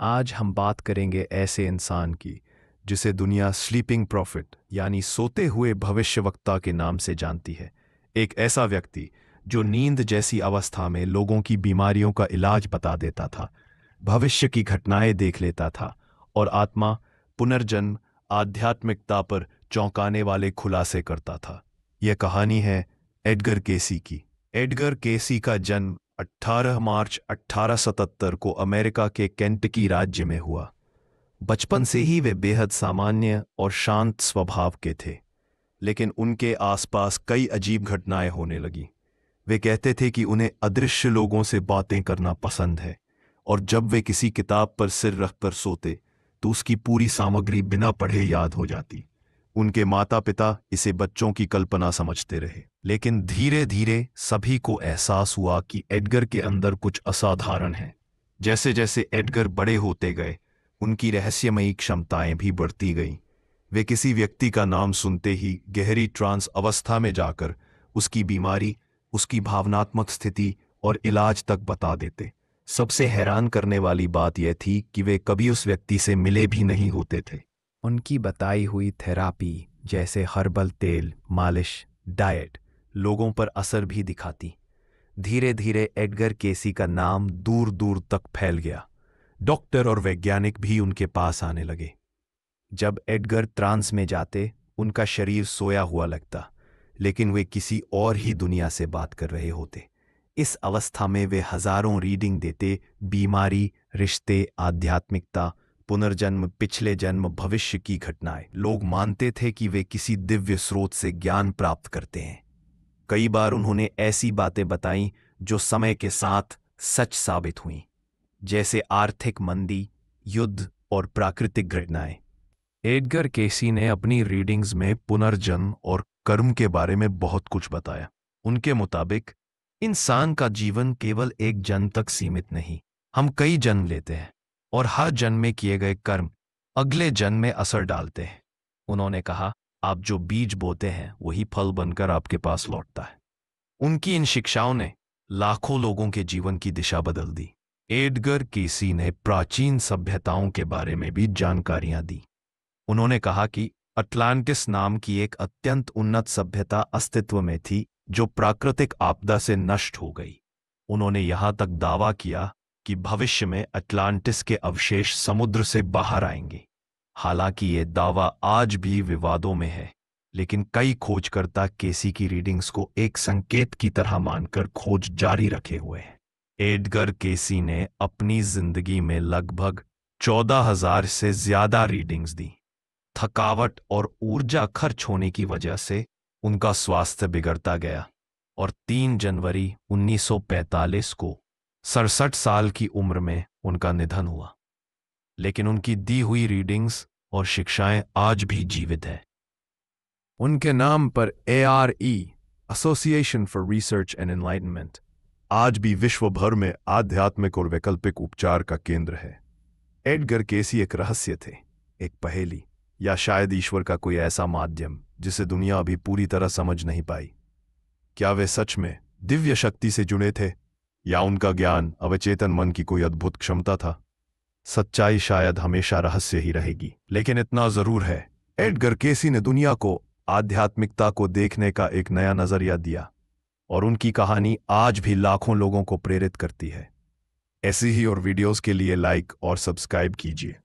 आज हम बात करेंगे ऐसे इंसान की जिसे दुनिया स्लीपिंग प्रॉफिट यानी सोते हुए भविष्यवक्ता के नाम से जानती है। एक ऐसा व्यक्ति जो नींद जैसी अवस्था में लोगों की बीमारियों का इलाज बता देता था, भविष्य की घटनाएं देख लेता था और आत्मा, पुनर्जन्म, आध्यात्मिकता पर चौंकाने वाले खुलासे करता था। यह कहानी है एडगर केसी की। एडगर केसी का जन्म 18 मार्च 1877 को अमेरिका के केंटकी राज्य में हुआ। बचपन से ही वे बेहद सामान्य और शांत स्वभाव के थे, लेकिन उनके आसपास कई अजीब घटनाएं होने लगीं। वे कहते थे कि उन्हें अदृश्य लोगों से बातें करना पसंद है, और जब वे किसी किताब पर सिर रखकर सोते तो उसकी पूरी सामग्री बिना पढ़े याद हो जाती। उनके माता पिता इसे बच्चों की कल्पना समझते रहे, लेकिन धीरे धीरे सभी को एहसास हुआ कि एडगर के अंदर कुछ असाधारण है। जैसे जैसे एडगर बड़े होते गए, उनकी रहस्यमयी क्षमताएं भी बढ़ती गईं। वे किसी व्यक्ति का नाम सुनते ही गहरी ट्रांस अवस्था में जाकर उसकी बीमारी, उसकी भावनात्मक स्थिति और इलाज तक बता देते। सबसे हैरान करने वाली बात यह थी कि वे कभी उस व्यक्ति से मिले भी नहीं होते थे। उनकी बताई हुई थेरापी जैसे हर्बल तेल, मालिश, डाइट लोगों पर असर भी दिखाती। धीरे धीरे एडगर केसी का नाम दूर दूर तक फैल गया। डॉक्टर और वैज्ञानिक भी उनके पास आने लगे। जब एडगर ट्रांस में जाते, उनका शरीर सोया हुआ लगता, लेकिन वे किसी और ही दुनिया से बात कर रहे होते। इस अवस्था में वे हजारों रीडिंग देते, बीमारी, रिश्ते, आध्यात्मिकता, पुनर्जन्म, पिछले जन्म, भविष्य की घटनाएं। लोग मानते थे कि वे किसी दिव्य स्रोत से ज्ञान प्राप्त करते हैं। कई बार उन्होंने ऐसी बातें बताईं जो समय के साथ सच साबित हुईं, जैसे आर्थिक मंदी, युद्ध और प्राकृतिक घटनाएं। एडगर केसी ने अपनी रीडिंग्स में पुनर्जन्म और कर्म के बारे में बहुत कुछ बताया। उनके मुताबिक इंसान का जीवन केवल एक जन्म तक सीमित नहीं, हम कई जन्म लेते हैं और हर जन्म में किए गए कर्म अगले जन्म में असर डालते हैं। उन्होंने कहा, आप जो बीज बोते हैं वही फल बनकर आपके पास लौटता है। उनकी इन शिक्षाओं ने लाखों लोगों के जीवन की दिशा बदल दी। एडगर केसी ने प्राचीन सभ्यताओं के बारे में भी जानकारियां दी। उन्होंने कहा कि अटलांटिस नाम की एक अत्यंत उन्नत सभ्यता अस्तित्व में थी जो प्राकृतिक आपदा से नष्ट हो गई। उन्होंने यहां तक दावा किया कि भविष्य में अटलांटिस के अवशेष समुद्र से बाहर आएंगे। हालांकि ये दावा आज भी विवादों में है, लेकिन कई खोजकर्ता केसी की रीडिंग्स को एक संकेत की तरह मानकर खोज जारी रखे हुए हैं। एडगर केसी ने अपनी जिंदगी में लगभग 14,000 से ज्यादा रीडिंग्स दी। थकावट और ऊर्जा खर्च होने की वजह से उनका स्वास्थ्य बिगड़ता गया और 3 जनवरी 1945 को 67 साल की उम्र में उनका निधन हुआ। लेकिन उनकी दी हुई रीडिंग्स और शिक्षाएं आज भी जीवित हैं। उनके नाम पर ARE, association for research and enlightenment, आज भी विश्व भर में आध्यात्मिक और वैकल्पिक उपचार का केंद्र है। एडगर केसी एक रहस्य थे, एक पहेली, या शायद ईश्वर का कोई ऐसा माध्यम जिसे दुनिया अभी पूरी तरह समझ नहीं पाई। क्या वे सच में दिव्य शक्ति से जुड़े थे, या उनका ज्ञान अवचेतन मन की कोई अद्भुत क्षमता था? सच्चाई शायद हमेशा रहस्य ही रहेगी, लेकिन इतना जरूर है, एडगर केसी ने दुनिया को आध्यात्मिकता को देखने का एक नया नजरिया दिया, और उनकी कहानी आज भी लाखों लोगों को प्रेरित करती है। ऐसी ही और वीडियोस के लिए लाइक और सब्सक्राइब कीजिए।